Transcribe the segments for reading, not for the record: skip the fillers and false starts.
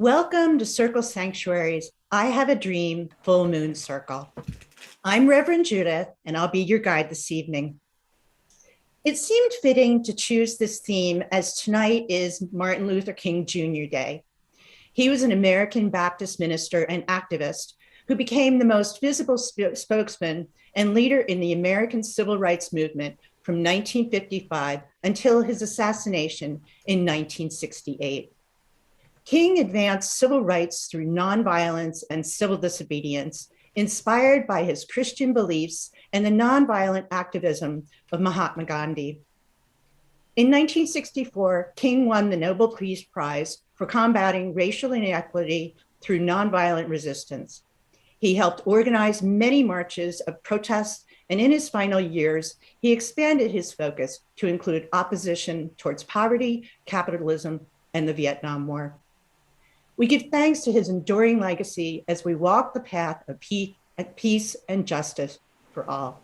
Welcome to Circle Sanctuary's I Have a Dream Full Moon Circle. I'm Reverend Judith, and I'll be your guide this evening. It seemed fitting to choose this theme as tonight is Martin Luther King Jr. Day. He was an American Baptist minister and activist who became the most visible spokesman and leader in the American Civil Rights Movement from 1955 until his assassination in 1968. King advanced civil rights through nonviolence and civil disobedience, inspired by his Christian beliefs and the nonviolent activism of Mahatma Gandhi. In 1964, King won the Nobel Peace Prize for combating racial inequity through nonviolent resistance. He helped organize many marches of protest, and in his final years, he expanded his focus to include opposition towards poverty, capitalism, and the Vietnam War. We give thanks to his enduring legacy as we walk the path of peace and justice for all.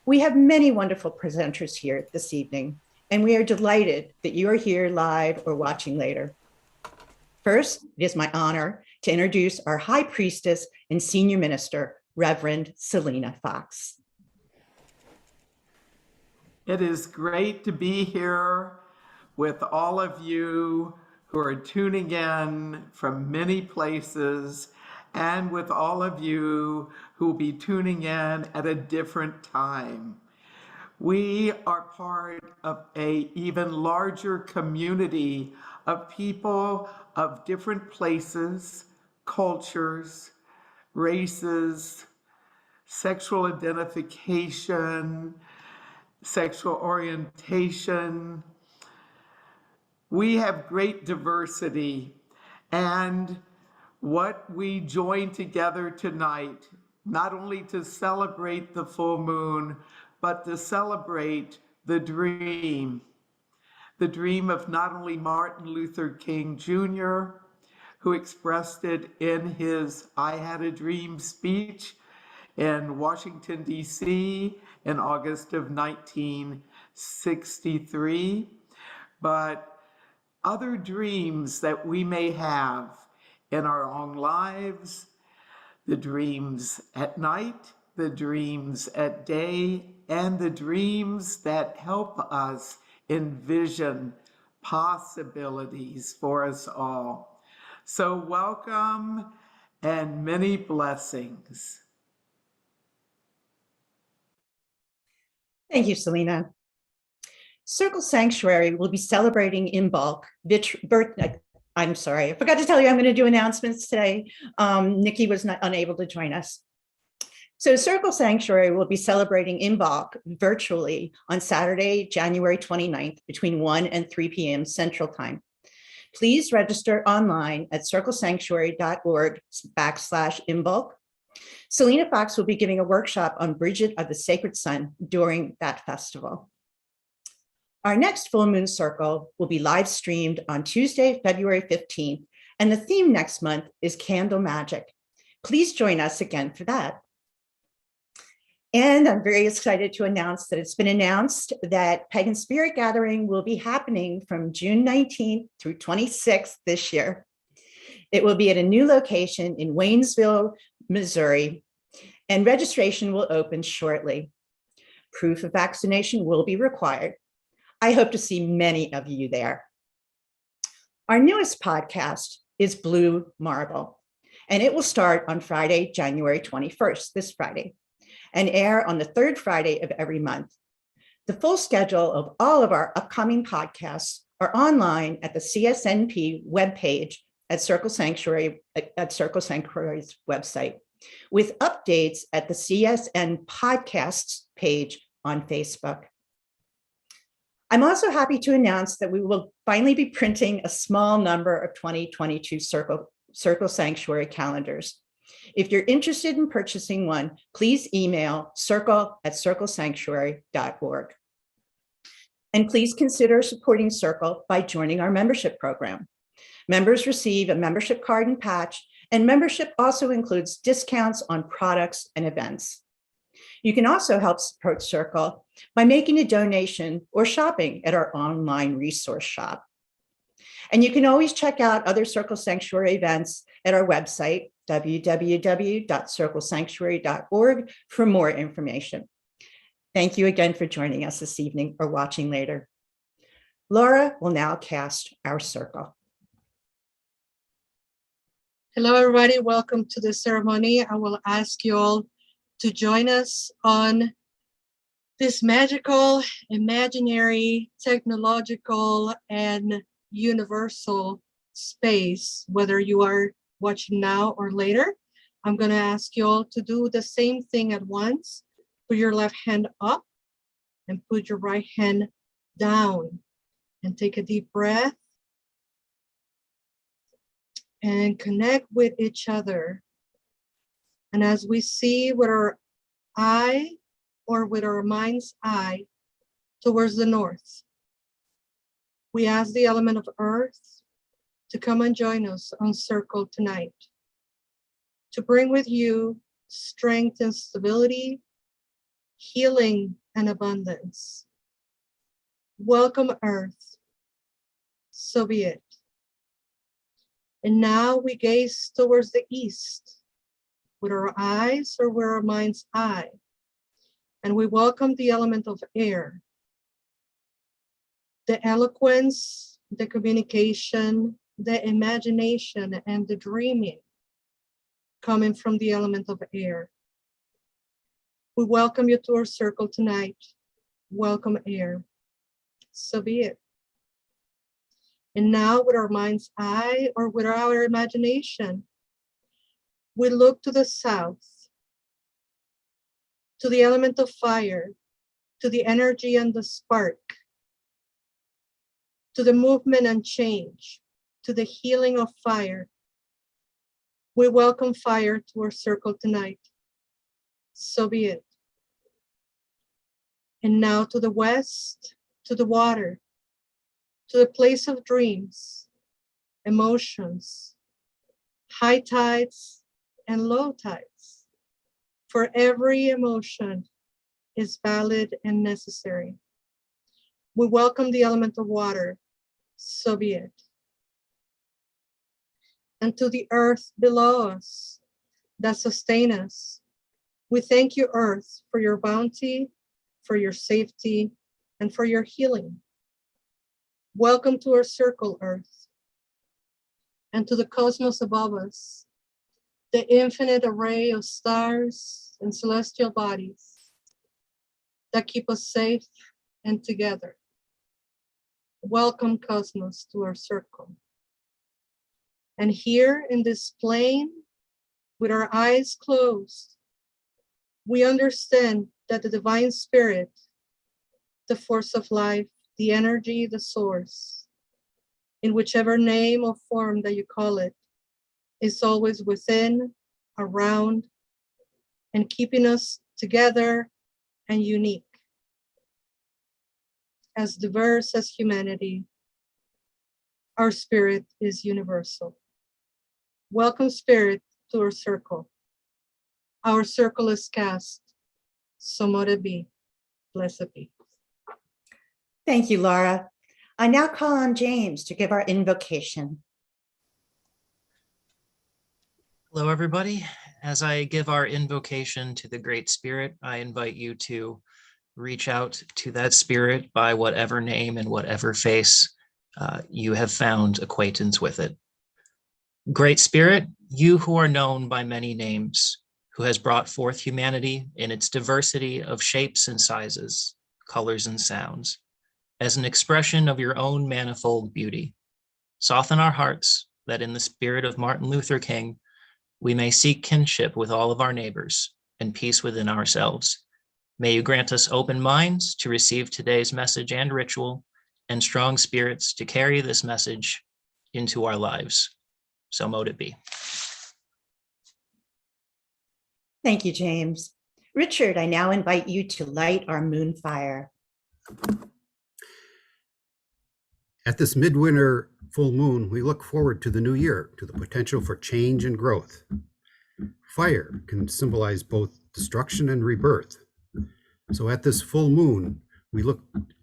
We have many wonderful presenters here this evening, and we are delighted that you are here live or watching later. First, it is my honor to introduce our High Priestess and Senior Minister, Reverend Selena Fox. It is great to be here with all of you who are tuning in from many places, and with all of you who will be tuning in at a different time. We are part of an even larger community of people of different places, cultures, races, sexual identification, sexual orientation. We have great diversity, and what we join together tonight, not only to celebrate the full moon, but to celebrate the dream of not only Martin Luther King Jr., who expressed it in his I Had a Dream speech in Washington, D.C. in August of 1963, but other dreams that we may have in our own lives, the dreams at night, the dreams at day, and the dreams that help us envision possibilities for us all. So welcome and many blessings. Thank you, Selena. Circle Sanctuary will be celebrating in bulk. I'm sorry, I forgot to tell you I'm going to do announcements today. Nikki was unable to join us. So Circle Sanctuary will be celebrating in bulk virtually on Saturday, January 29th between 1 and 3 p.m. Central Time. Please register online at circlesanctuary.org/inbulk. Selena Fox will be giving a workshop on Bridget of the Sacred Sun during that festival. Our next Full Moon Circle will be live streamed on Tuesday, February 15th, and the theme next month is Candle Magic. Please join us again for that. And I'm very excited to announce that it's been announced that Pagan Spirit Gathering will be happening from June 19th through 26th this year. It will be at a new location in Waynesville, Missouri, and registration will open shortly. Proof of vaccination will be required. I hope to see many of you there. Our newest podcast is Blue Marble, and it will start on Friday, January 21st, this Friday, and air on the third Friday of every month. The full schedule of all of our upcoming podcasts are online at the CSNP webpage at Circle Sanctuary's website, with updates at the CSN Podcasts page on Facebook. I'm also happy to announce that we will finally be printing a small number of 2022 Circle Sanctuary calendars. If you're interested in purchasing one, please email circle@circlesanctuary.org. And please consider supporting Circle by joining our membership program. Members receive a membership card and patch, and membership also includes discounts on products and events. You can also help support Circle by making a donation or shopping at our online resource shop. And you can always check out other Circle Sanctuary events at our website, www.circlesanctuary.org, for more information. Thank you again for joining us this evening or watching later. Laura will now cast our circle. Hello, everybody. Welcome to the ceremony. I will ask you all to join us on this magical, imaginary, technological, and universal space, whether you are watching now or later. I'm going to ask you all to do the same thing at once. Put your left hand up and put your right hand down, and take a deep breath and connect with each other. And as we see with our eye or with our mind's eye towards the north, we ask the element of earth to come and join us on Circle tonight, to bring with you strength and stability, healing and abundance. Welcome, earth. So be it. And now we gaze towards the east with our eyes or with our mind's eye. And we welcome the element of air, the eloquence, the communication, the imagination, and the dreaming coming from the element of air. We welcome you to our circle tonight. Welcome, air. So be it. And now with our mind's eye or with our imagination, we look to the south, to the element of fire, to the energy and the spark, to the movement and change, to the healing of fire. We welcome fire to our circle tonight. So be it. And now to the west, to the water, to the place of dreams, emotions, high tides and low tides. For every emotion is valid and necessary. We welcome the element of water, so be it. And to the earth below us that sustain us, we thank you, earth, for your bounty, for your safety, and for your healing. Welcome to our circle, earth, and to the cosmos above us, the infinite array of stars and celestial bodies that keep us safe and together. Welcome, cosmos, to our circle. And here in this plane, with our eyes closed, we understand that the divine spirit, the force of life, the energy, the source, in whichever name or form that you call it, is always within, around, and keeping us together and unique. As diverse as humanity, our spirit is universal. Welcome, spirit, to our circle. Our circle is cast, so mote it be. Blessed be. Thank you, Laura. I now call on James to give our invocation. Hello, everybody. As I give our invocation to the Great Spirit, I invite you to reach out to that spirit by whatever name and whatever face you have found acquaintance with it. Great Spirit, you who are known by many names, who has brought forth humanity in its diversity of shapes and sizes, colors and sounds, as an expression of your own manifold beauty. Soften our hearts that in the spirit of Martin Luther King, we may seek kinship with all of our neighbors and peace within ourselves. May you grant us open minds to receive today's message and ritual, and strong spirits to carry this message into our lives. So mote it be. Thank you, James. Richard, I now invite you to light our moon fire. At this midwinter full moon, we look forward to the new year, to the potential for change and growth. Fire can symbolize both destruction and rebirth. So at this full moon, We look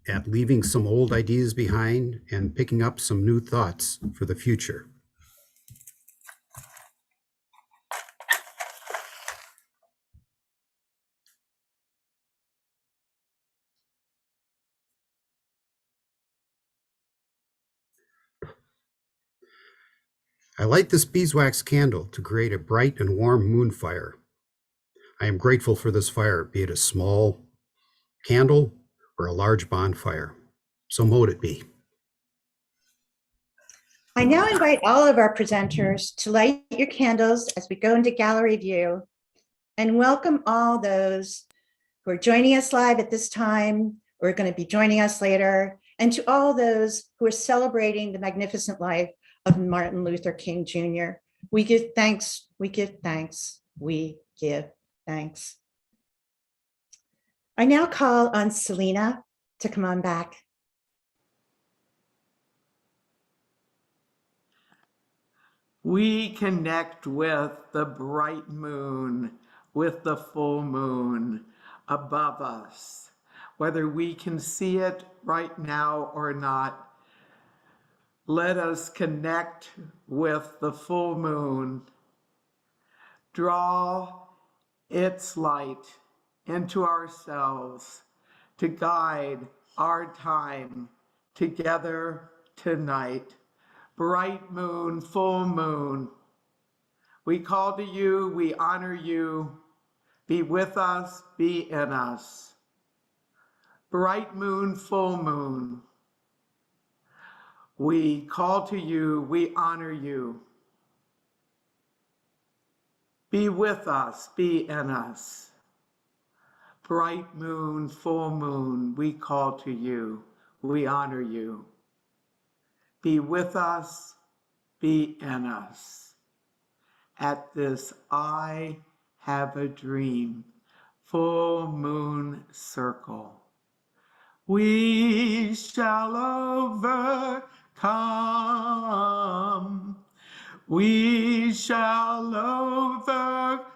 at leaving some old ideas behind and picking up some new thoughts for the future. I light this beeswax candle to create a bright and warm moon fire. I am grateful for this fire, be it a small candle or a large bonfire. So mote it be. I now invite all of our presenters to light your candles as we go into gallery view, and welcome all those who are joining us live at this time or are going to be joining us later, and to all those who are celebrating the magnificent life of Martin Luther King Jr. We give thanks, we give thanks, we give thanks. I now call on Selena to come on back. We connect with the bright moon, with the full moon above us. Whether we can see it right now or not, let us connect with the full moon. Draw its light into ourselves to guide our time together tonight. Bright moon, full moon, we call to you, we honor you. Be with us, be in us. Bright moon, full moon, we call to you, we honor you. Be with us, be in us. Bright moon, full moon, we call to you, we honor you. Be with us, be in us. At this I have a dream, full moon circle. We shall overcome. We shall overcome.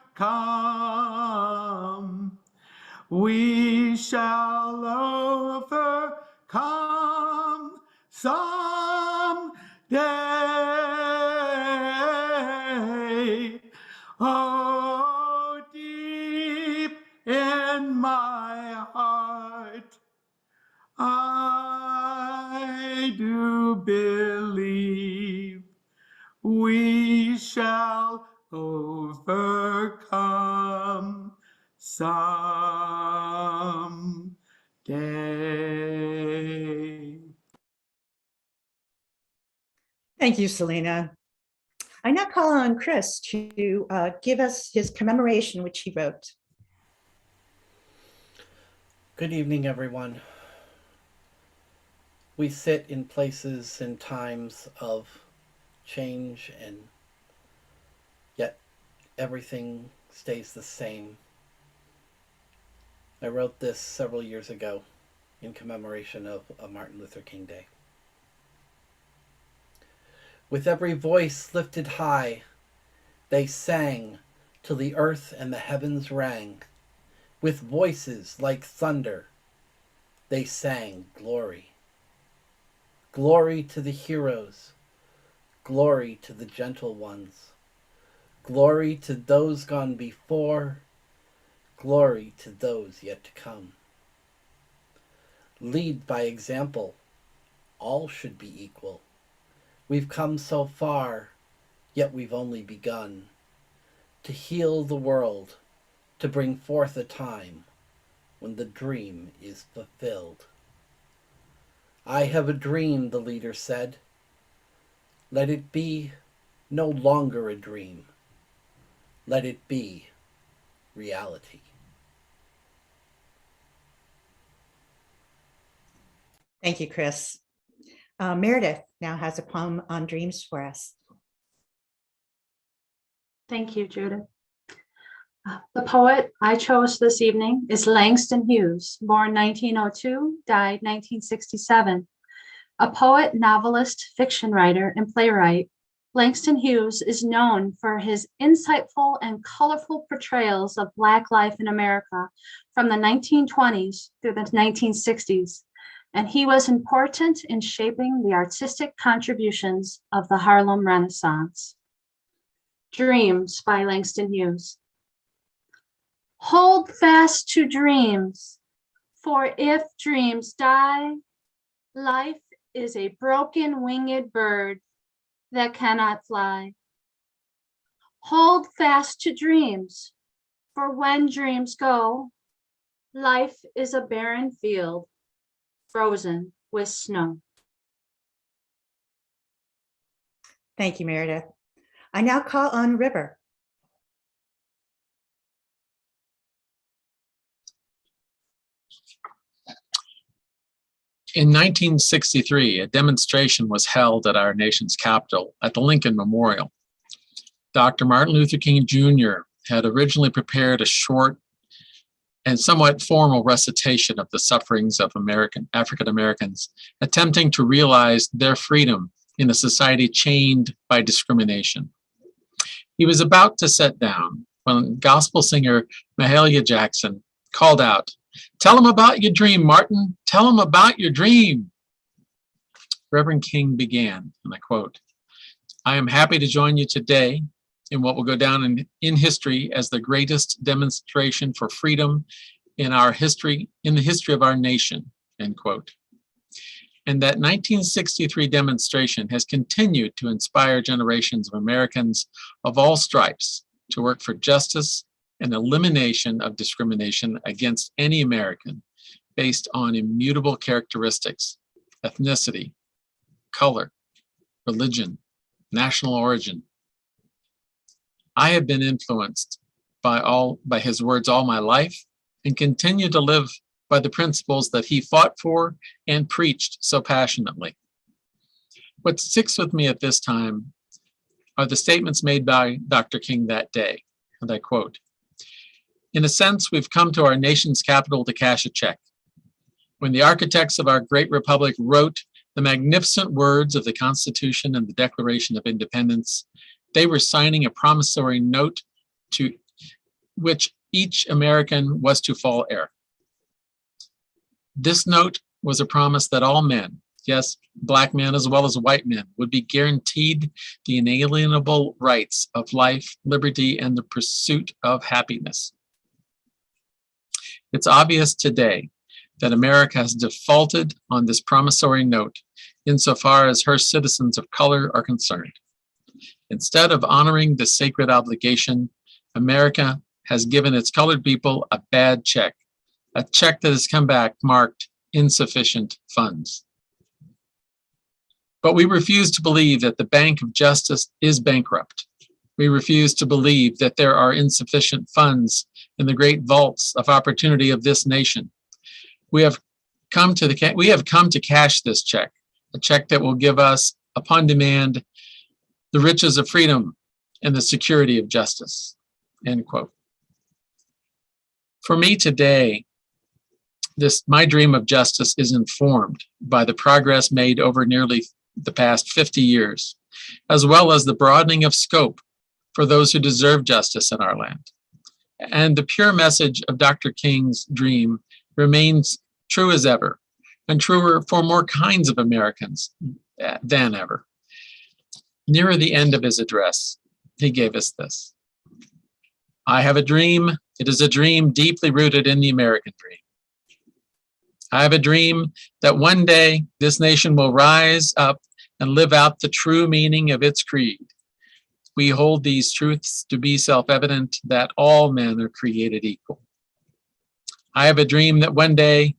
We shall overcome someday. Oh, deep in my heart, I do believe we shall overcome someday. Thank you, Selena. I now call on Chris to give us his commemoration, which he wrote. Good evening, everyone. We sit in places and times of change, and yet everything stays the same. I wrote this several years ago in commemoration of Martin Luther King Day. With every voice lifted high, they sang till the earth and the heavens rang. With voices like thunder, they sang glory. Glory to the heroes, glory to the gentle ones, glory to those gone before, glory to those yet to come. Lead by example, all should be equal. We've come so far, yet we've only begun to heal the world, to bring forth a time when the dream is fulfilled. I have a dream, the leader said. Let it be no longer a dream. Let it be reality. Thank you, Chris. Meredith now has a poem on dreams for us. Thank you, Judith. The poet I chose this evening is Langston Hughes, born 1902, died 1967. A poet, novelist, fiction writer, and playwright, Langston Hughes is known for his insightful and colorful portrayals of Black life in America from the 1920s through the 1960s, and he was important in shaping the artistic contributions of the Harlem Renaissance. Dreams by Langston Hughes. Hold fast to dreams, for if dreams die, life is a broken winged bird that cannot fly. Hold fast to dreams, for when dreams go, life is a barren field, frozen with snow. Thank you, Meredith. I now call on River. In 1963, a demonstration was held at our nation's capital at the Lincoln Memorial. Dr. Martin Luther King Jr. had originally prepared a short and somewhat formal recitation of the sufferings of African Americans, attempting to realize their freedom in a society chained by discrimination. He was about to sit down when gospel singer Mahalia Jackson called out, "Tell them about your dream, Martin. Tell them about your dream." Reverend King began, and I quote, "I am happy to join you today in what will go down in history as the greatest demonstration for freedom in the history of our nation," end quote. And that 1963 demonstration has continued to inspire generations of Americans of all stripes to work for justice and elimination of discrimination against any American based on immutable characteristics, ethnicity, color, religion, national origin. I have been influenced by his words all my life and continue to live by the principles that he fought for and preached so passionately. What sticks with me at this time are the statements made by Dr. King that day, and I quote, "In a sense, we've come to our nation's capital to cash a check. When the architects of our great republic wrote the magnificent words of the Constitution and the Declaration of Independence, they were signing a promissory note to which each American was to fall heir. This note was a promise that all men, yes, Black men as well as white men, would be guaranteed the inalienable rights of life, liberty, and the pursuit of happiness. It's obvious today that America has defaulted on this promissory note insofar as her citizens of color are concerned. Instead of honoring the sacred obligation, America has given its colored people a bad check, a check that has come back marked insufficient funds. But we refuse to believe that the Bank of Justice is bankrupt. We refuse to believe that there are insufficient funds in the great vaults of opportunity of this nation. We have come to cash this check, a check that will give us, upon demand, the riches of freedom and the security of justice," end quote. For me today, my dream of justice is informed by the progress made over nearly the past 50 years, as well as the broadening of scope for those who deserve justice in our land. And the pure message of Dr. King's dream remains true as ever, and truer for more kinds of Americans than ever. Nearer the end of his address, he gave us this: "I have a dream. It is a dream deeply rooted in the American dream. I have a dream that one day this nation will rise up and live out the true meaning of its creed. We hold these truths to be self-evident, that all men are created equal. I have a dream that one day,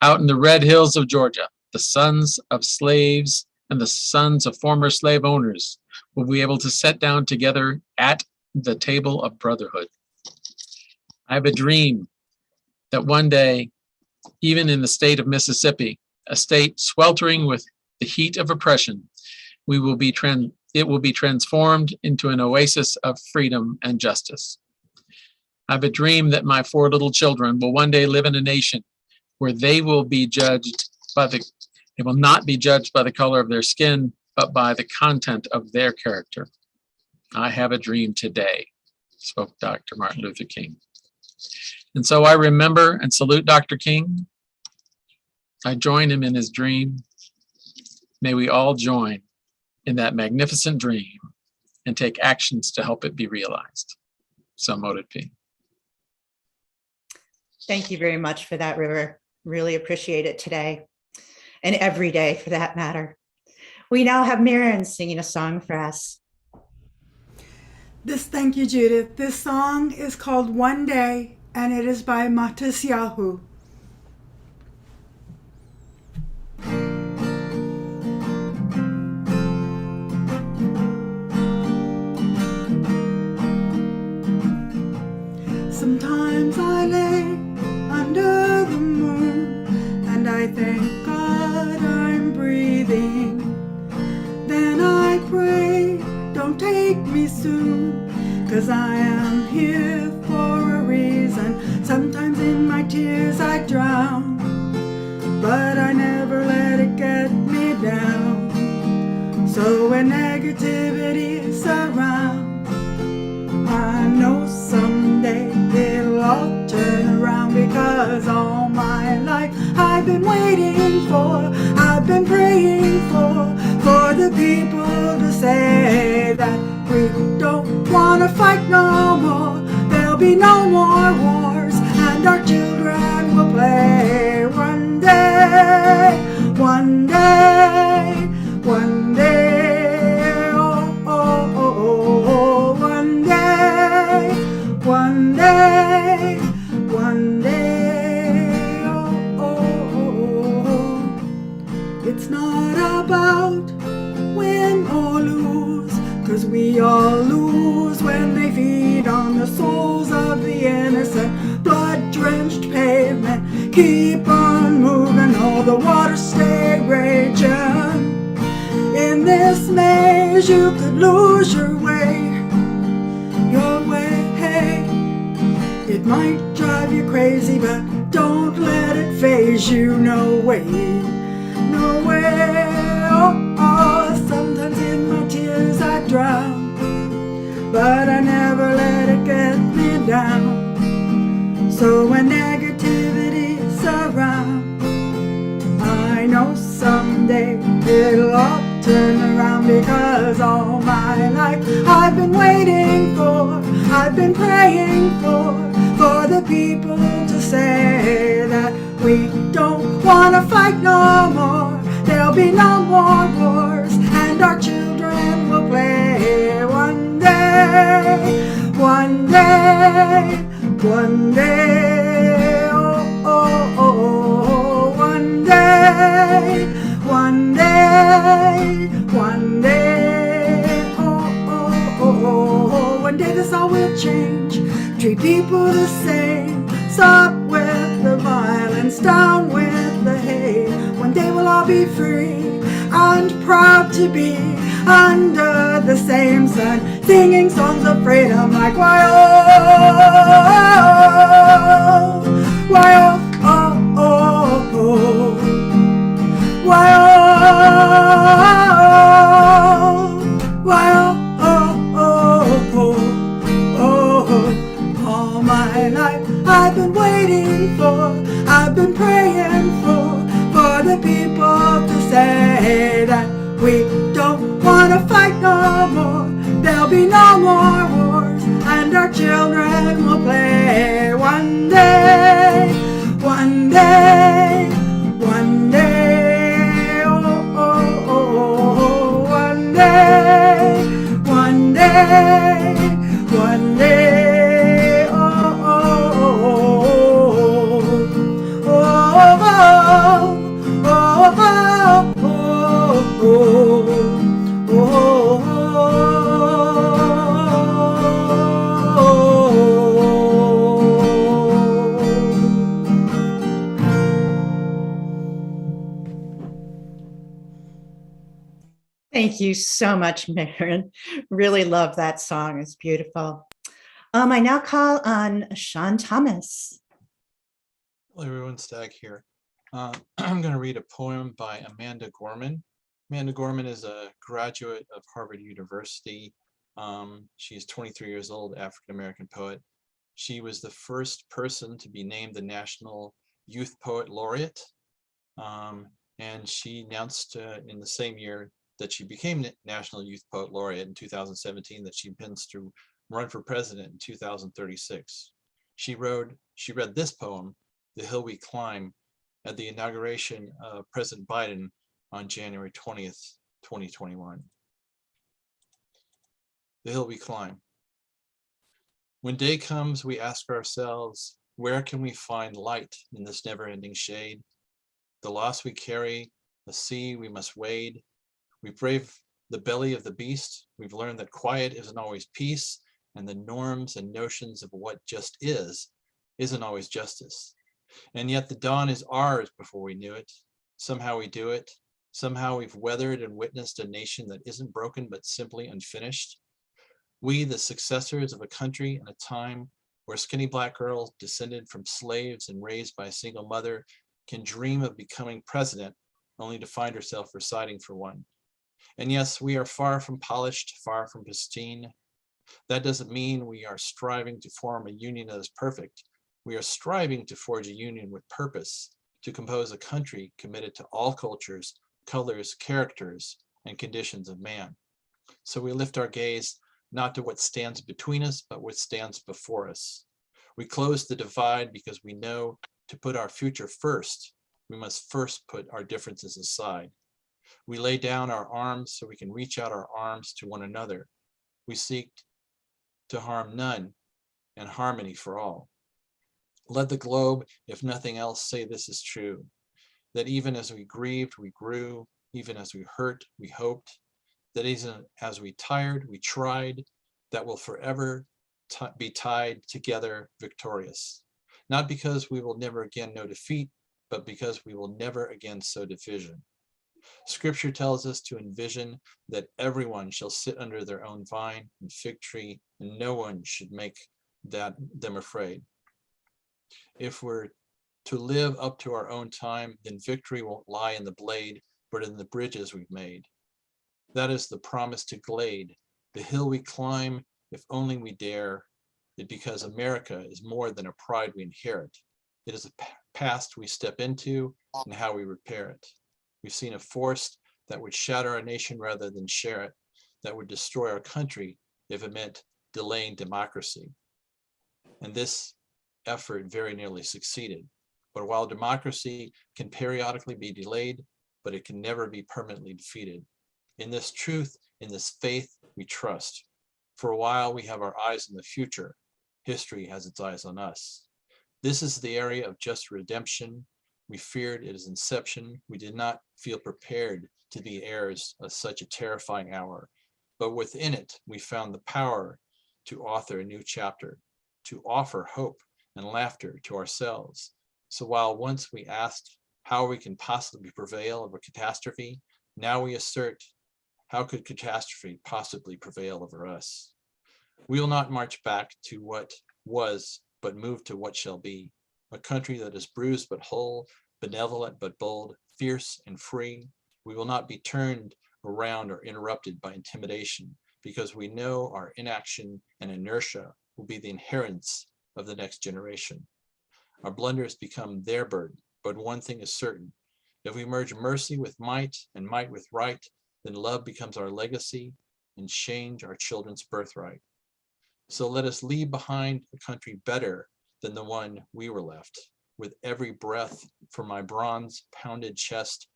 out in the red hills of Georgia, the sons of slaves and the sons of former slave owners will be able to sit down together at the table of brotherhood. I have a dream that one day, even in the state of Mississippi, a state sweltering with the heat of oppression, it will be transformed into an oasis of freedom and justice. I have a dream that my 4 little children will one day live in a nation where they will not be judged by the color of their skin, but by the content of their character. I have a dream today, spoke Dr. Martin Luther King. And so I remember and salute Dr. King. I join him in his dream. May we all join in that magnificent dream and take actions to help it be realized. So moted P. Thank you very much for that, River. Really appreciate it today and every day for that matter. We now have Mirren singing a song for us. Thank you, Judith. This song is called One Day, and it is by Matisyahu. Sometimes I lay under the moon and I thank God I'm breathing. Then I pray, don't take me soon, 'cause I am here for a reason. Sometimes in my tears I drown, but I never let it get me down. So when negativity surrounds, I know someday it'll all turn around, because all my life I've been waiting for, I've been praying for the people to say that we don't want to fight no more. There'll be no more wars, and our children will play one day, one day, one day, oh, oh, oh, oh, one day, one day, one day, oh, oh, oh, oh. It's not about win or lose, 'cause we all lose when they feed on the souls of the innocent. Blood-drenched pavement, keep on moving, all the waters stay raging. In this maze you could lose your way. It might drive you crazy, but don't let it faze you. No way, no way. Oh, oh, sometimes in my tears I drown, but I never let it get me down. So when negativity surrounds, I know someday it'll all turn around, because all my life I've been waiting for, I've been praying for the people to say that we don't want to fight no more. There'll be no more wars, and our children will play one day, one day, one day, oh, oh, oh, one day, one day, one day, oh, oh, oh, oh, one day this all will change. Treat people the same, stop with the violence, down with the hate. One day we'll all be free and proud to be under the same sun, singing songs of freedom like why oh, why oh, oh, oh, oh, why oh, why oh, oh, oh, oh, oh. All my life I've been waiting for, I've been praying for the people to say that we don't want to fight no more. There'll be no more wars, and our children will play one day, one day, one day, oh, oh, oh, one day, one day, one day, oh, oh, oh, oh, Thank you so much, Maren. Really love that song. It's beautiful. I now call on Sean Thomas. Hello, everyone. Stag here. I'm going to read a poem by Amanda Gorman Amanda Gorman is a graduate of Harvard University. She's 23 years old, African-American poet. She was the first person to be named the National Youth Poet Laureate. And she announced in the same year that she became National Youth Poet Laureate in 2017 that she intends to run for president in 2036. She read this poem, The Hill We Climb, at the inauguration of President Biden on January 20th, 2021. The Hill We Climb. When day comes, we ask ourselves, where can we find light in this never-ending shade? The loss we carry, the sea we must wade. We brave the belly of the beast. We've learned that quiet isn't always peace, and the norms and notions of what just isn't always justice. And yet the dawn is ours before we knew it. Somehow we do it. Somehow we've weathered and witnessed a nation that isn't broken, but simply unfinished. We, the successors of a country and a time where skinny Black girls descended from slaves and raised by a single mother can dream of becoming president only to find herself reciting for one. And yes, we are far from polished, far from pristine. That doesn't mean we are striving to form a union that is perfect. We are striving to forge a union with purpose, to compose a country committed to all cultures, colors, characters, and conditions of man. So we lift our gaze not to what stands between us, but what stands before us. We close the divide because we know to put our future first, we must first put our differences aside. We lay down our arms so we can reach out our arms to one another. We seek to harm none and harmony for all. Let the globe, if nothing else, say this is true, that even as we grieved, we grew, even as we hurt, we hoped, that even as we tired, we tried, that will forever be tied together victorious. Not because we will never again know defeat, but because we will never again sow division. Scripture tells us to envision that everyone shall sit under their own vine and fig tree, and no one should make them afraid. If we're to live up to our own time, then victory won't lie in the blade, but in the bridges we've made. That is the promise to Glade, the hill we climb, if only we dare, it because America is more than a pride we inherit. It is a past we step into and how we repair it. We've seen a force that would shatter our nation rather than share it, that would destroy our country if it meant delaying democracy. And this effort very nearly succeeded. But while democracy can periodically be delayed, but it can never be permanently defeated. In this truth, in this faith, we trust. For a while, we have our eyes on the future. History has its eyes on us. This is the area of just redemption. We feared its inception. We did not feel prepared to be heirs of such a terrifying hour. But within it, we found the power to author a new chapter, to offer hope and laughter to ourselves. So while once we asked how we can possibly prevail over catastrophe, now we assert, how could catastrophe possibly prevail over us? We will not march back to what was, but move to what shall be. A country that is bruised but whole, benevolent but bold, fierce and free. We will not be turned around or interrupted by intimidation, because we know our inaction and inertia will be the inheritance of the next generation. Our blunders become their burden, but one thing is certain. If we merge mercy with might and might with right, then love becomes our legacy and change our children's birthright. So let us leave behind a country better than the one we were left. With every breath from my bronze pounded chest,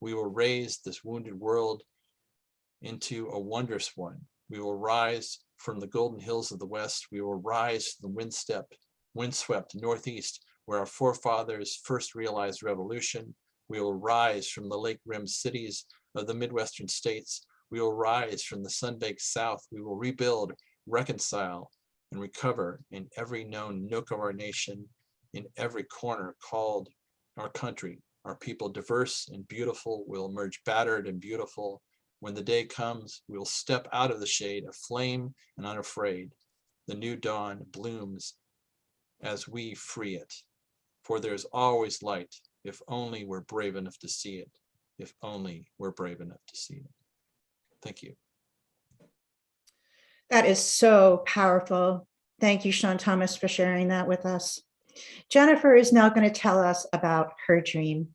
we will raise this wounded world into a wondrous one. We will rise from the golden hills of the West. We will rise to the windswept Northeast, where our forefathers first realized revolution. We will rise from the lake-rimmed cities of the Midwestern states. We will rise from the sun-baked South. We will rebuild, reconcile, and recover in every known nook of our nation, in every corner called our country. Our people, diverse and beautiful, will emerge battered and beautiful. When the day comes, we will step out of the shade, aflame and unafraid. The new dawn blooms as we free it. For there's always light, if only we're brave enough to see it. if only we're brave enough to see them. Thank you. That is so powerful. Thank you, Sean Thomas, for sharing that with us. Jennifer is now going to tell us about her dream.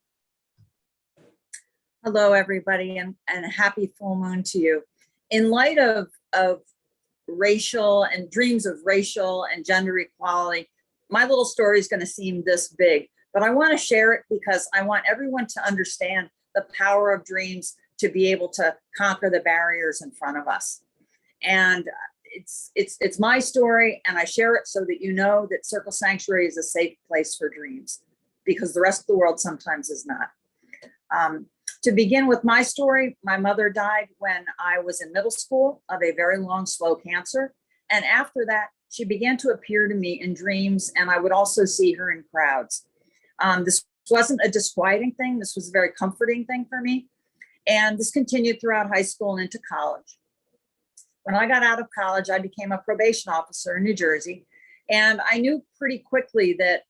Hello, everybody, and happy full moon to you. In light of racial and dreams of racial and gender equality, my little story is going to seem this big, but I want to share it because I want everyone to understand the power of dreams to be able to conquer the barriers in front of us. And it's my story, and I share it so that you know that Circle Sanctuary is a safe place for dreams, because the rest of the world sometimes is not. To begin with my story, my mother died when I was in middle school of a very long, slow cancer. And after that, she began to appear to me in dreams, and I would also see her in crowds. This wasn't a disquieting thing. This was a very comforting thing for me. And this continued throughout high school and into college. When I got out of college, I became a probation officer in New Jersey. And I knew pretty quickly that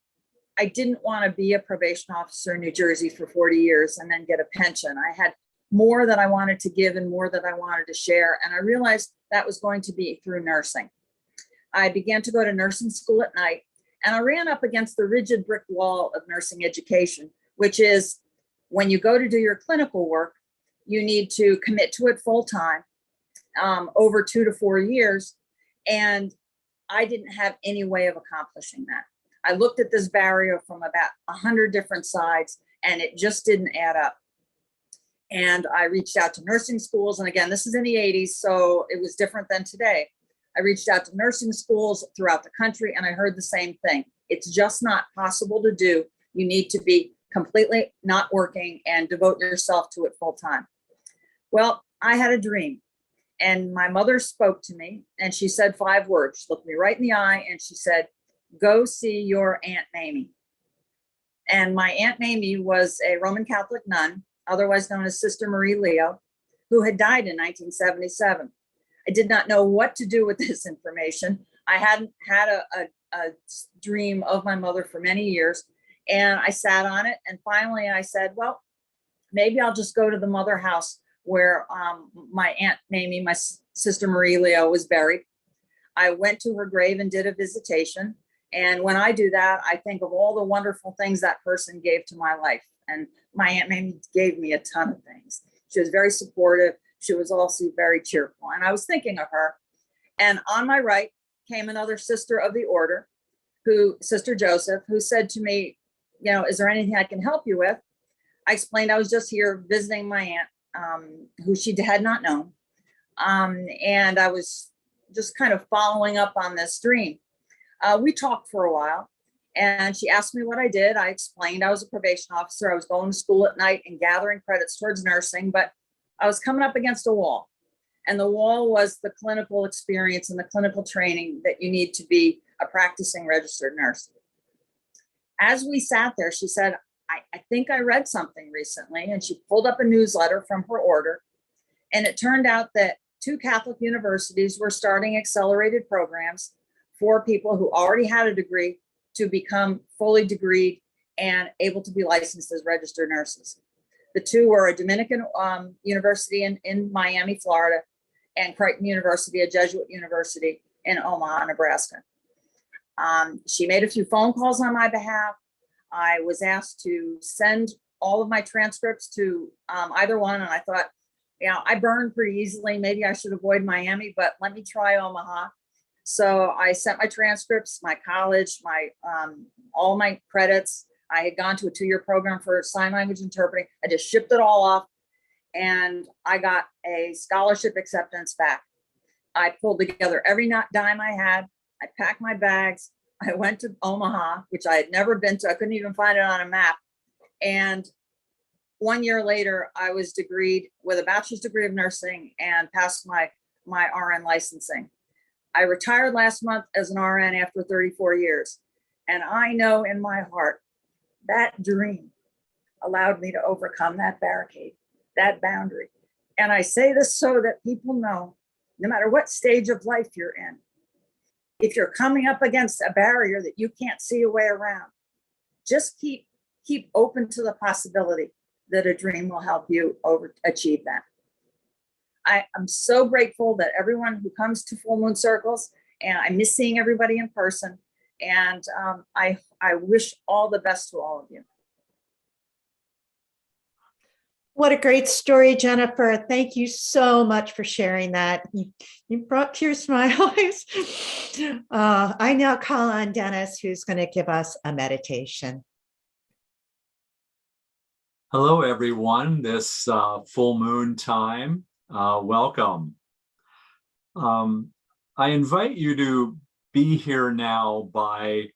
I didn't want to be a probation officer in New Jersey for 40 years and then get a pension. I had more that I wanted to give and more that I wanted to share. And I realized that was going to be through nursing. I began to go to nursing school at night, and I ran up against the rigid brick wall of nursing education, which is when you go to do your clinical work, you need to commit to it full time, over 2 to 4 years. And I didn't have any way of accomplishing that. I looked at this barrier from about 100 different sides, and it just didn't add up. And I reached out to nursing schools. And again, this is in the 80s, so it was different than today. I reached out to nursing schools throughout the country, and I heard the same thing. It's just not possible to do. You need to be completely not working and devote yourself to it full time. Well, I had a dream, and my mother spoke to me, and she said 5 words. She looked me right in the eye, and she said, "Go see your Aunt Mamie." And my Aunt Mamie was a Roman Catholic nun, otherwise known as Sister Marie Leo, who had died in 1977. I did not know what to do with this information. I hadn't had a dream of my mother for many years, and I sat on it. And finally I said, well, maybe I'll just go to the mother house where my Aunt Mamie, my Sister Marie Leo, was buried. I went to her grave and did a visitation. And when I do that, I think of all the wonderful things that person gave to my life. And my Aunt Mamie gave me a ton of things. She was very supportive. She was also very cheerful. And I was thinking of her. And on my right came another sister of the order, Sister Joseph, who said to me, is there anything I can help you with? I explained I was just here visiting my aunt, who she had not known. And I was just kind of following up on this dream. We talked for a while, and she asked me what I did. I explained I was a probation officer. I was going to school at night and gathering credits towards nursing, but I was coming up against a wall. And the wall was the clinical experience and the clinical training that you need to be a practicing registered nurse. As we sat there, she said, I think I read something recently. And she pulled up a newsletter from her order. And it turned out that 2 Catholic universities were starting accelerated programs for people who already had a degree to become fully degreed and able to be licensed as registered nurses. The 2 were a Dominican university in Miami, Florida, and Creighton University, a Jesuit university in Omaha, Nebraska. She made a few phone calls on my behalf. I was asked to send all of my transcripts to either one, and I thought, I burn pretty easily. Maybe I should avoid Miami, but let me try Omaha. So I sent my transcripts, my college, all my credits. I had gone to a 2-year program for sign language interpreting. I just shipped it all off, and I got a scholarship acceptance back. I pulled together every dime I had. I packed my bags. I went to Omaha, which I had never been to. I couldn't even find it on a map. And 1 year later, I was degreed with a bachelor's degree of nursing and passed my RN licensing. I retired last month as an RN after 34 years. And I know in my heart that dream allowed me to overcome that barricade, that boundary. And I say this so that people know, no matter what stage of life you're in, if you're coming up against a barrier that you can't see a way around, just keep open to the possibility that a dream will help you achieve that. I'm so grateful that everyone who comes to full moon circles, and I miss seeing everybody in person. And I wish all the best to all of you. What a great story, Jennifer. Thank you so much for sharing that. You brought tears to my eyes. I now call on Dennis, who's going to give us a meditation. Hello, everyone. This full moon time, welcome. I invite you to be here now by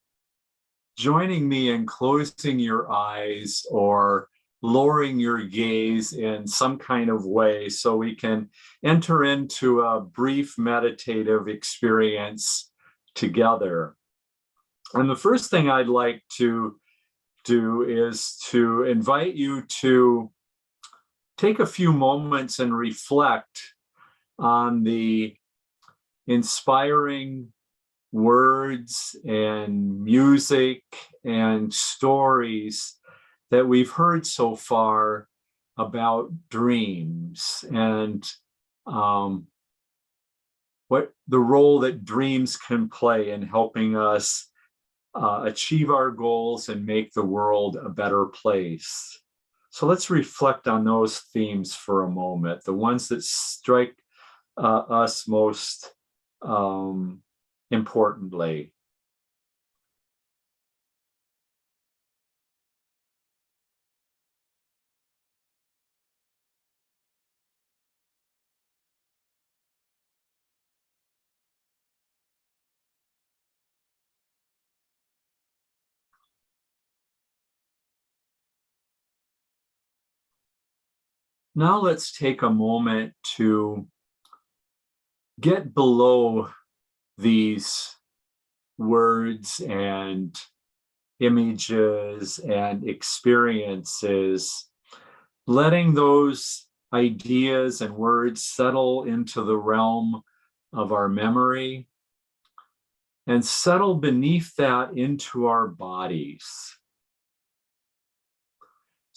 joining me in closing your eyes or lowering your gaze in some kind of way so we can enter into a brief meditative experience together. And the first thing I'd like to do is to invite you to take a few moments and reflect on the inspiring words and music and stories that we've heard so far about dreams and what the role that dreams can play in helping us achieve our goals and make the world a better place. So let's reflect on those themes for a moment, the ones that strike us most importantly. Now let's take a moment to get below these words and images and experiences, letting those ideas and words settle into the realm of our memory and settle beneath that into our bodies.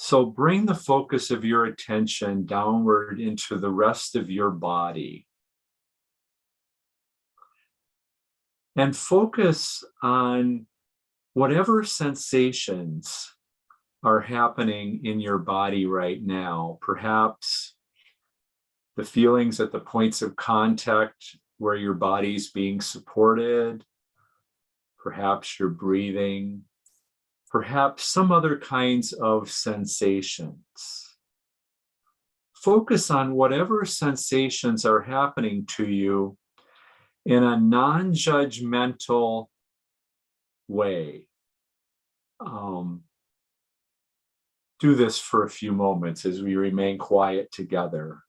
So bring the focus of your attention downward into the rest of your body. And focus on whatever sensations are happening in your body right now. Perhaps the feelings at the points of contact where your body's being supported. Perhaps your breathing. Perhaps some other kinds of sensations. Focus on whatever sensations are happening to you in a non-judgmental way. Do this for a few moments as we remain quiet together.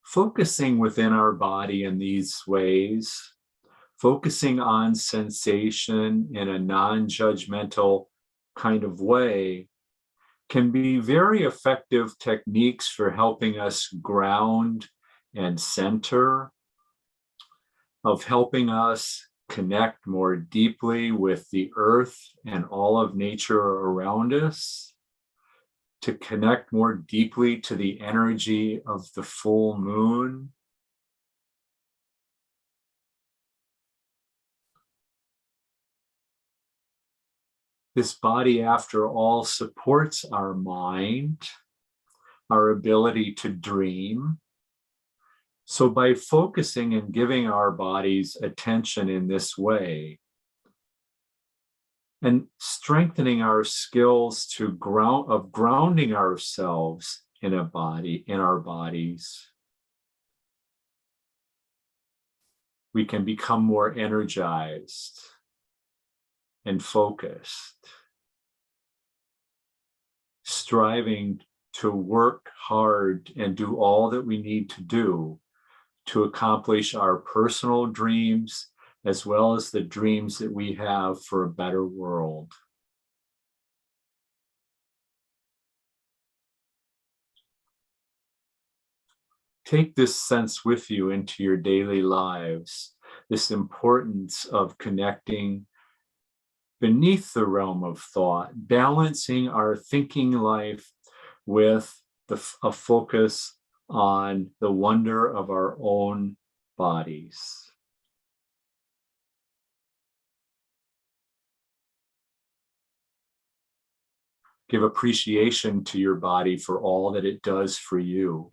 Focusing within our body in these ways, focusing on sensation in a non-judgmental kind of way, can be very effective techniques for helping us ground and center, of helping us connect more deeply with the earth and all of nature around us, to connect more deeply to the energy of the full moon. This body, after all, supports our mind, our ability to dream. So by focusing and giving our bodies attention in this way, and strengthening our skills to grounding ourselves in our bodies, we can become more energized and focused. striving to work hard and do all that we need to do to accomplish our personal dreams, as well as the dreams that we have for a better world. Take this sense with you into your daily lives, this importance of connecting beneath the realm of thought, balancing our thinking life with a focus on the wonder of our own bodies. Give appreciation to your body for all that it does for you.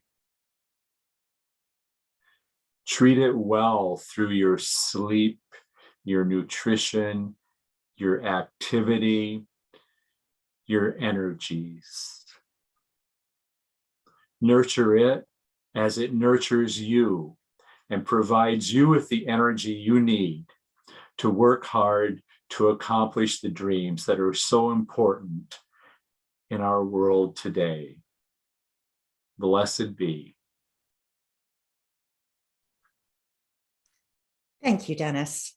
Treat it well through your sleep, your nutrition, your activity, your energies. Nurture it as it nurtures you and provides you with the energy you need to work hard to accomplish the dreams that are so important in our world today. Blessed be. Thank you, Dennis.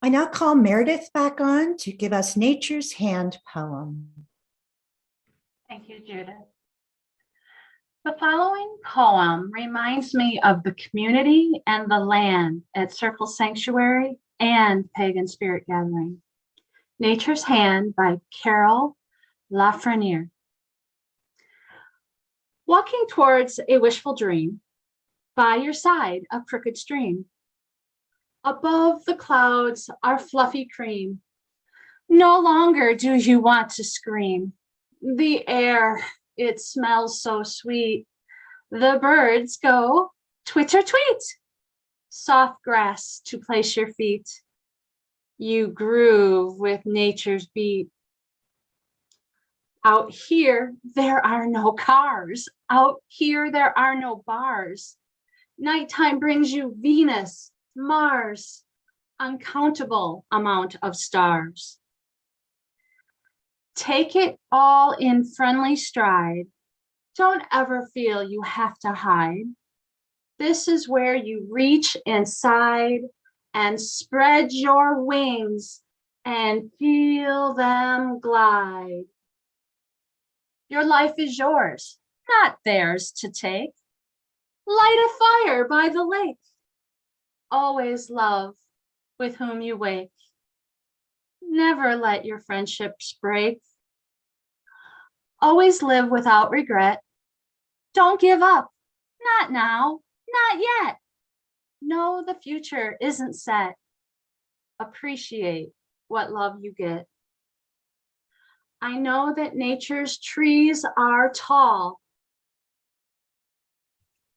I now call Meredith back on to give us Nature's Hand poem. Thank you, Judith. The following poem reminds me of the community and the land at Circle Sanctuary and Pagan Spirit Gathering. Nature's Hand by Carol Lafreniere. Walking towards a wishful dream, by your side a crooked stream. Above the clouds are fluffy cream. No longer do you want to scream. The air, it smells so sweet. The birds go twitter tweet. Soft grass to place your feet. You groove with nature's beat. Out here, there are no cars. Out here, there are no bars. Nighttime brings you Venus, Mars, uncountable amount of stars. Take it all in friendly stride. Don't ever feel you have to hide. This is where you reach inside and spread your wings and feel them glide. Your life is yours, not theirs to take. Light a fire by the lake. Always love with whom you wake. Never let your friendships break. Always live without regret. Don't give up. Not now, not yet. No, the future isn't set. Appreciate what love you get. I know that nature's trees are tall.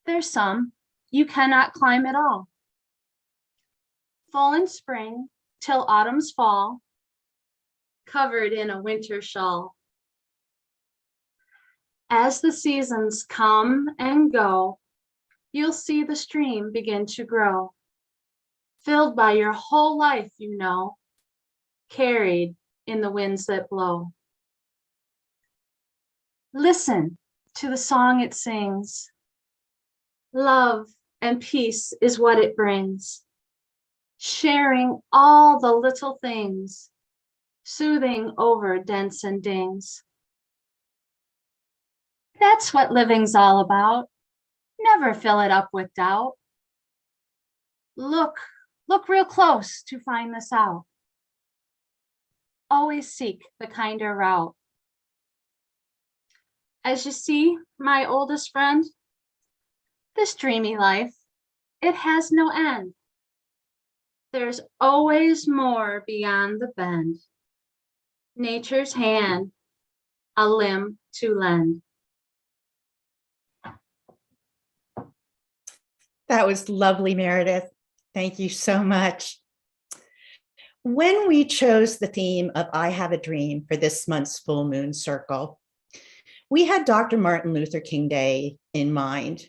There's some you cannot climb at all. Full in spring till autumn's fall, covered in a winter shawl. As the seasons come and go, you'll see the stream begin to grow, filled by your whole life, you know, carried in the winds that blow. Listen to the song it sings. Love and peace is what it brings. Sharing all the little things, soothing over dents and dings. That's what living's all about. Never fill it up with doubt. Look real close to find this out. Always seek the kinder route. As you see, my oldest friend, this dreamy life, it has no end. There's always more beyond the bend. Nature's hand, a limb to lend. That was lovely, Meredith. Thank you so much. When we chose the theme of I Have a Dream for this month's Full Moon Circle, we had Dr. Martin Luther King Day in mind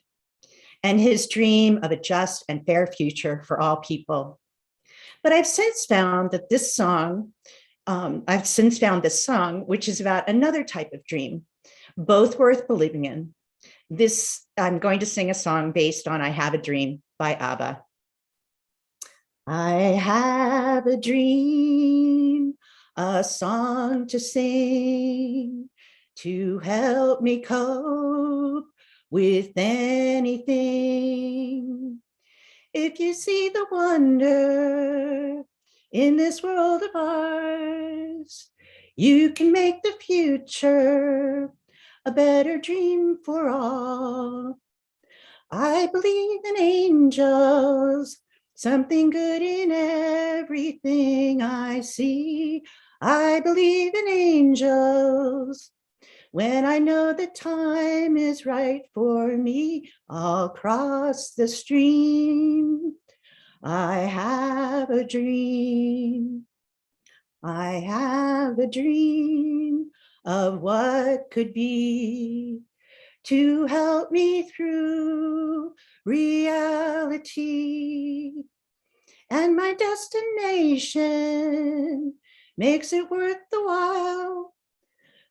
and his dream of a just and fair future for all people. But I've since found that this song I've since found this song, which is about another type of dream, both worth believing in. I'm going to sing a song based on I Have a Dream by ABBA. I have a dream, a song to sing, to help me cope with anything. If you see the wonder in this world of ours, you can make the future a better dream for all. I believe in angels, something good in everything I see. I believe in angels. When I know the time is right for me, I'll cross the stream. I have a dream. I have a dream of what could be to help me through reality. And my destination makes it worth the while,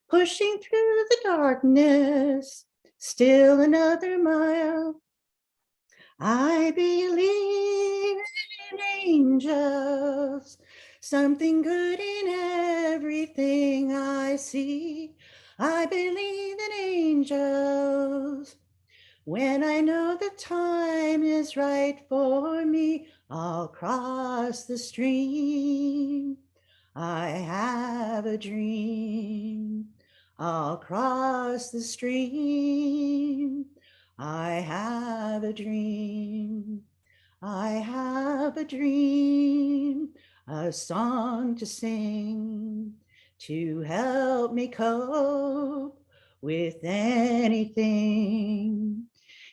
pushing through the darkness, still another mile. I believe in angels, something good in everything I see. I believe in angels. When I know the time is right for me, I'll cross the stream. I have a dream. I'll cross the stream. I have a dream. I have a dream, a song to sing, to help me cope with anything.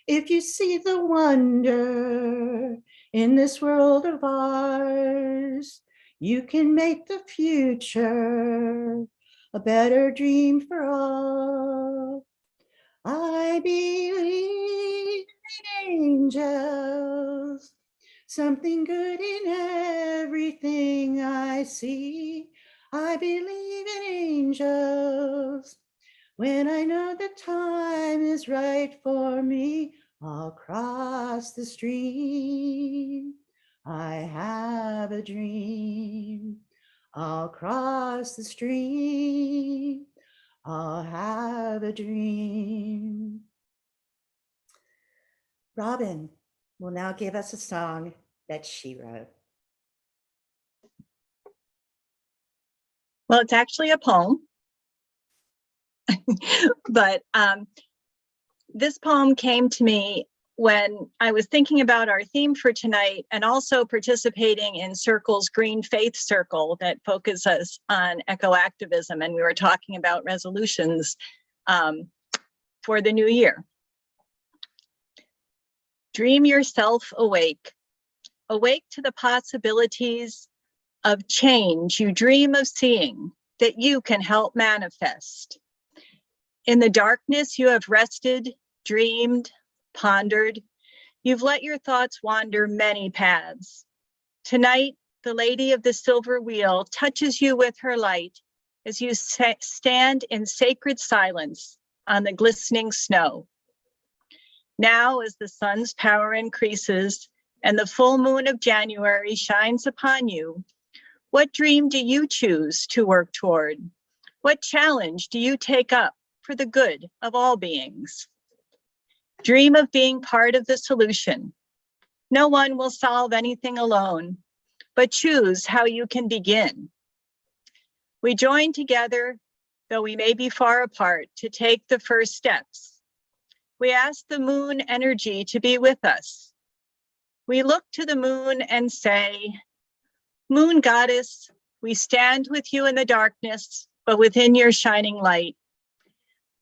If you see the wonder in this world of ours, you can make the future a better dream for all. I believe in angels, something good in everything I see. I believe in angels. When I know the time is right for me, I'll cross the stream. I have a dream. I'll cross the stream. I'll have a dream. Robin will now give us a song that she wrote. Well, it's actually a poem, but this poem came to me when I was thinking about our theme for tonight and also participating in Circle's Green Faith Circle that focuses on ecoactivism. And we were talking about resolutions for the new year. Dream yourself awake. Awake to the possibilities of change you dream of seeing that you can help manifest. In the darkness, you have rested, dreamed, pondered. You've let your thoughts wander many paths. Tonight, the Lady of the Silver Wheel touches you with her light as you stand in sacred silence on the glistening snow. Now, as the sun's power increases and the full moon of January shines upon you, what dream do you choose to work toward? What challenge do you take up for the good of all beings? Dream of being part of the solution. No one will solve anything alone, but choose how you can begin. We join together, though we may be far apart, to take the first steps. We ask the moon energy to be with us. We look to the moon and say, Moon goddess, we stand with you in the darkness, but within your shining light.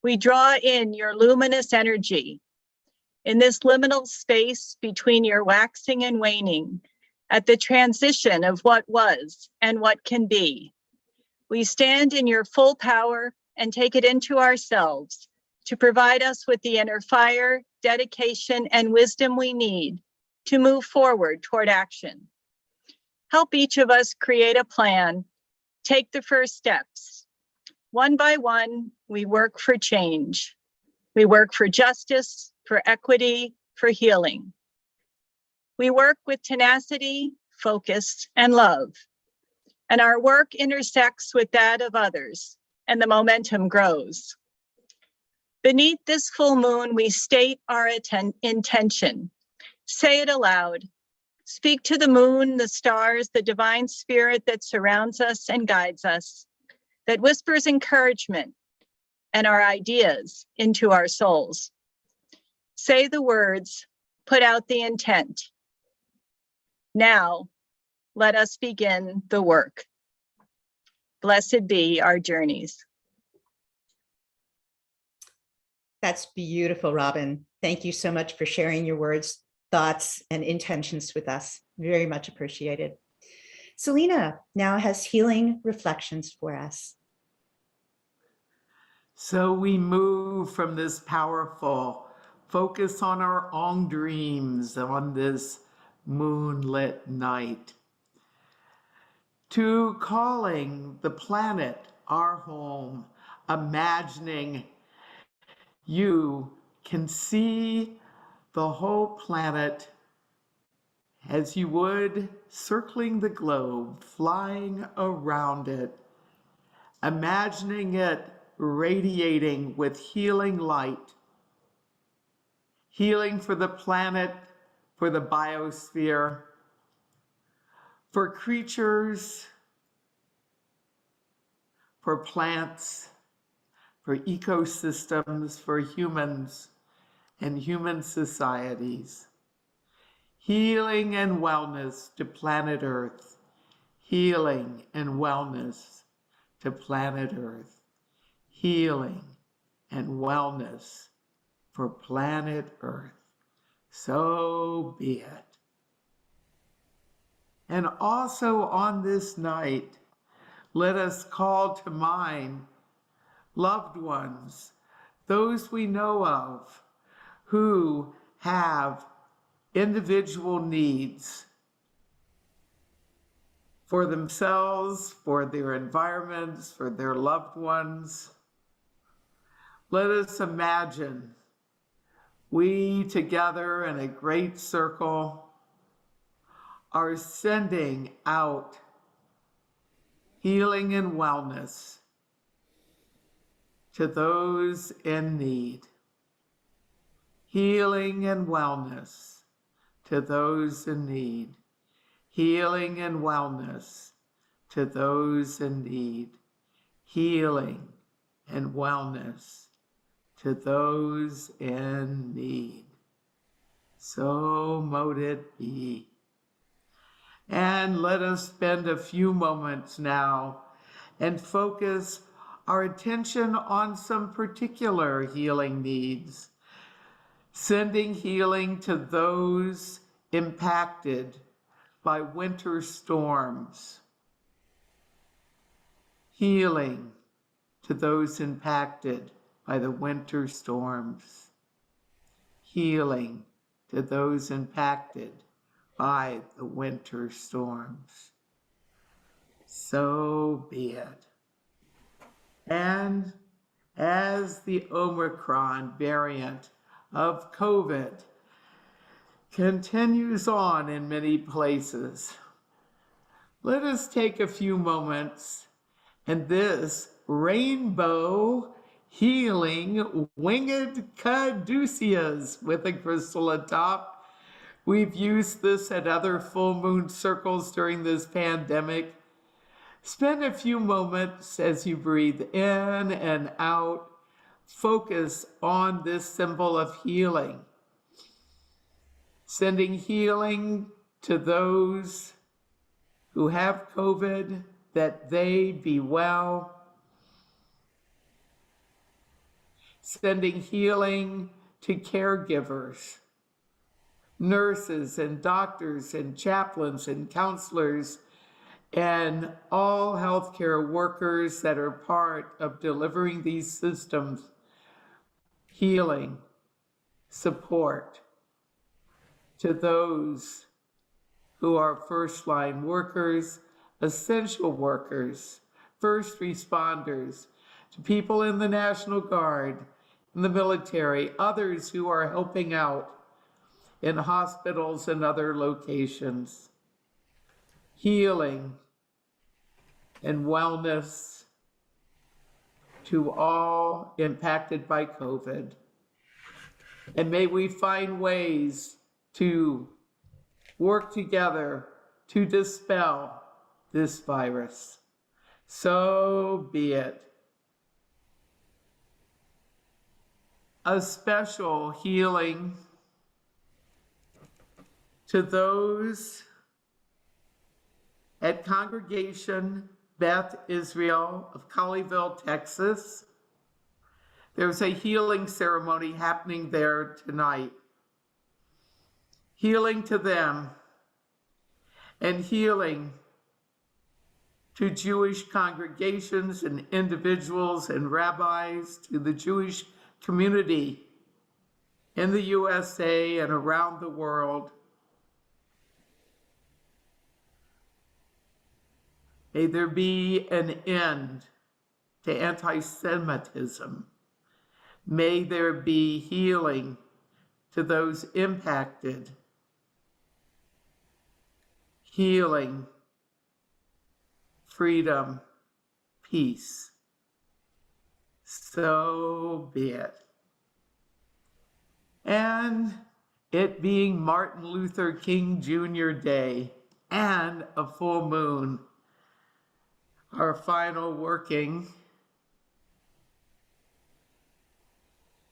We draw in your luminous energy. In this liminal space between your waxing and waning, at the transition of what was and what can be, we stand in your full power and take it into ourselves to provide us with the inner fire, dedication, and wisdom we need to move forward toward action. Help each of us create a plan Take the first steps. One by one, we work for change. We work for justice, for equity, for healing. We work with tenacity, focus, and love. And our work intersects with that of others, and the momentum grows. Beneath this full moon, we state our intention. Say it aloud. Speak to the moon, the stars, the divine spirit that surrounds us and guides us, that whispers encouragement and our ideas into our souls. Say the words, put out the intent. Now, let us begin the work. Blessed be our journeys. That's beautiful, Robin. Thank you so much for sharing your words, thoughts, and intentions with us. Very much appreciated. Selena now has healing reflections for us. So we move from this powerful focus on our own dreams on this moonlit night to calling the planet our home, imagining you can see the whole planet as you would circling the globe, flying around it, imagining it radiating with healing light, healing for the planet, for the biosphere, for creatures, for plants, for ecosystems, for humans and human societies. Healing and wellness to planet Earth. Healing and wellness to planet Earth. Healing and wellness for planet Earth. So be it. And also on this night, let us call to mind loved ones, those we know of who have individual needs for themselves, for their environments, for their loved ones. Let us imagine we together in a great circle are sending out healing and wellness to those in need. Healing and wellness to those in need. Healing and wellness to those in need. Healing and wellness to those in need. So mote it be. And let us spend a few moments now and focus our attention on some particular healing needs, sending healing to those impacted by winter storms, healing to those impacted by the winter storms, healing to those impacted by the winter storms. So be it. And as the Omicron variant of COVID continues on in many places, let us take a few moments and this rainbow healing winged caduceus with a crystal atop. We've used this at other full moon circles during this pandemic. Spend a few moments as you breathe in and out. Focus on this symbol of healing. Sending healing to those who have COVID, that they be well. Sending healing to caregivers, nurses and doctors and chaplains and counselors and all healthcare workers that are part of delivering these systems, healing, support to those who are first-line workers, essential workers, first responders, to people in the National Guard, in the military, others who are helping out in hospitals and other locations. Healing and wellness to all impacted by COVID. And may we find ways to work together to dispel this virus. So be it. A special healing to those at Congregation Beth Israel of Colleyville, Texas. There's a healing ceremony happening there tonight. Healing to them and healing to Jewish congregations and individuals and rabbis, to the Jewish community in the USA and around the world. May there be an end to anti-Semitism. May there be healing to those impacted. Healing, freedom, peace. So be it. And it being Martin Luther King Jr. Day and a full moon, our final working,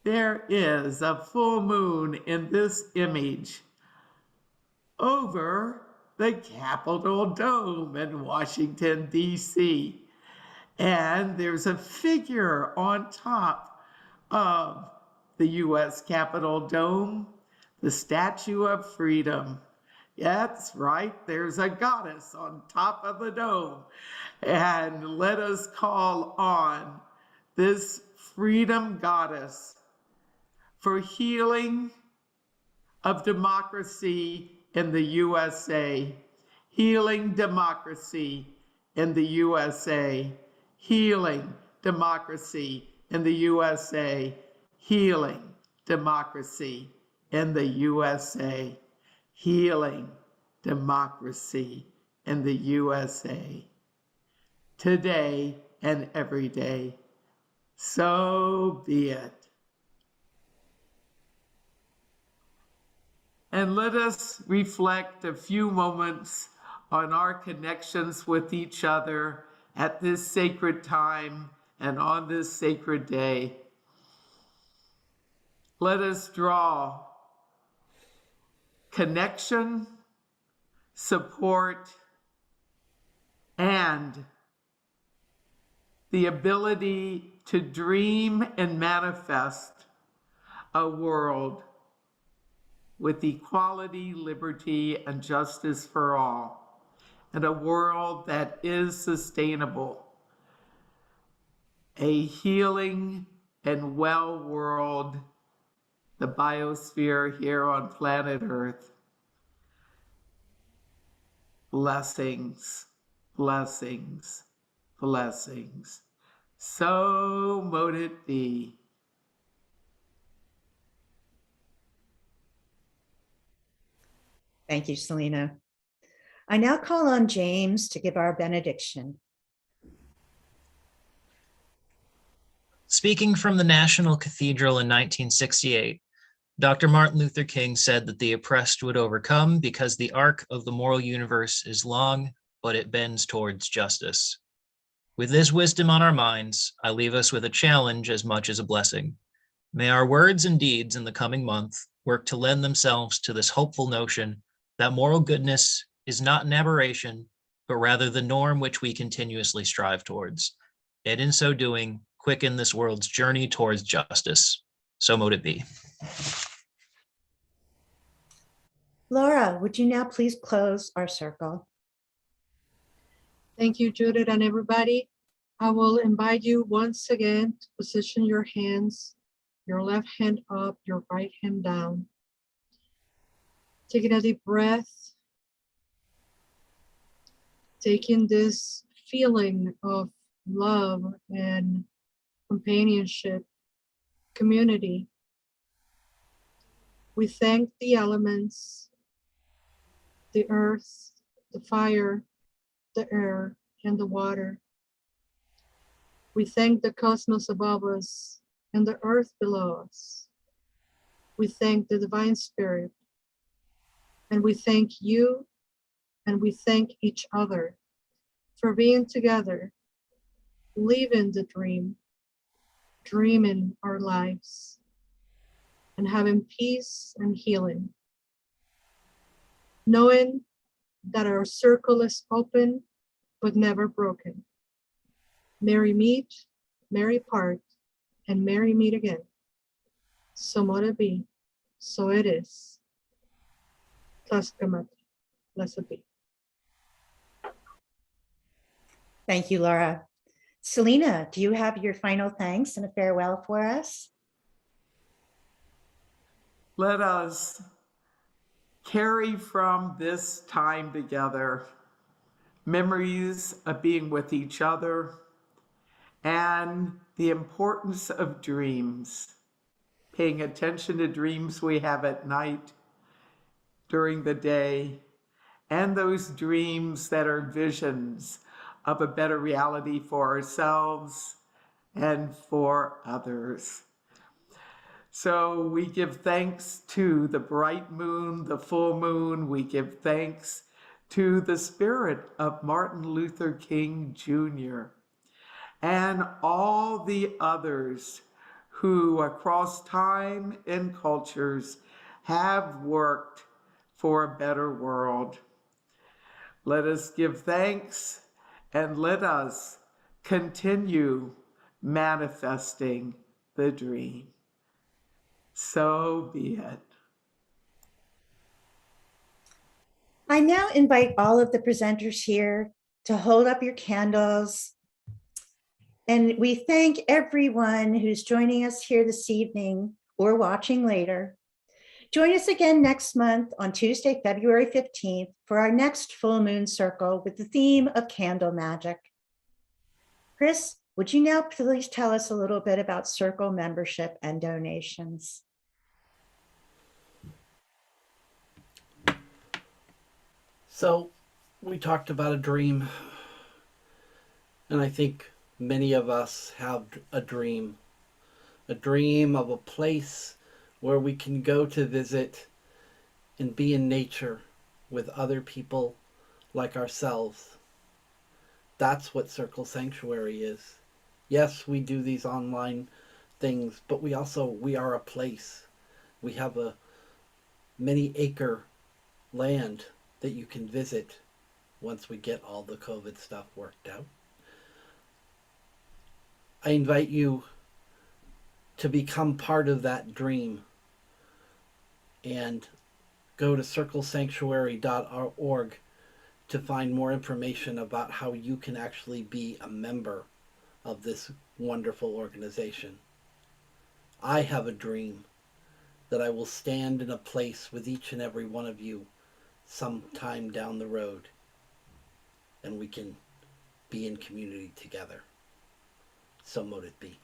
there is a full moon in this image over the Capitol Dome in Washington, D.C. And there's a figure on top of the U.S. Capitol Dome, the Statue of Freedom. That's right, there's a goddess on top of the dome. And let us call on this freedom goddess for healing of democracy in the USA, healing democracy in the USA, healing democracy in the USA, healing democracy in the USA, healing democracy in the USA, today and every day. So be it. And let us reflect a few moments on our connections with each other at this sacred time and on this sacred day. Let us draw connection, support, and the ability to dream and manifest a world with equality, liberty, and justice for all, and a world that is sustainable, a healing and well world, the biosphere here on planet Earth. Blessings, blessings, blessings. So mote it be. Thank you, Selena. I now call on James to give our benediction. Speaking from the National Cathedral in 1968, Dr. Martin Luther King said that the oppressed would overcome because the arc of the moral universe is long, but it bends towards justice. With this wisdom on our minds, I leave us with a challenge as much as a blessing. May our words and deeds in the coming month work to lend themselves to this hopeful notion that moral goodness is not an aberration, but rather the norm which we continuously strive towards. And in so doing, quicken this world's journey towards justice. So mote it be. Laura, would you now please close our circle? Thank you, Judith, and everybody. I will invite you once again to position your hands, your left hand up, your right hand down. Taking a deep breath, taking this feeling of love and companionship, community. We thank the elements, the earth, the fire, the air, and the water. We thank the cosmos above us and the earth below us. We thank the divine spirit, and we thank you, and we thank each other for being together, living the dream, dreaming our lives, and having peace and healing. Knowing that our circle is open but never broken. Merry meet, merry part, and merry meet again. So mote it be, so it is. Tlaxcamati, blessed be. Thank you, Laura. Selena, do you have your final thanks and a farewell for us? Let us carry from this time together memories of being with each other and the importance of dreams, paying attention to dreams we have at night, during the day, and those dreams that are visions of a better reality for ourselves and for others. So we give thanks to the bright moon, the full moon. We give thanks to the spirit of Martin Luther King Jr. and all the others who across time and cultures have worked for a better world. Let us give thanks and let us continue manifesting the dream. So be it. I now invite all of the presenters here to hold up your candles. And we thank everyone who's joining us here this evening or watching later. Join us again next month on Tuesday, February 15th for our next full moon circle with the theme of candle magic. Chris, would you now please tell us a little bit about circle membership and donations? So we talked about a dream, and I think many of us have a dream of a place where we can go to visit and be in nature with other people like ourselves. That's what Circle Sanctuary is. Yes, we do these online things, but we are a place. We have a many acre land that you can visit once we get all the COVID stuff worked out. I invite you to become part of that dream and go to circlesanctuary.org to find more information about how you can actually be a member of this wonderful organization. I have a dream that I will stand in a place with each and every one of you sometime down the road, and we can be in community together. So mote it be.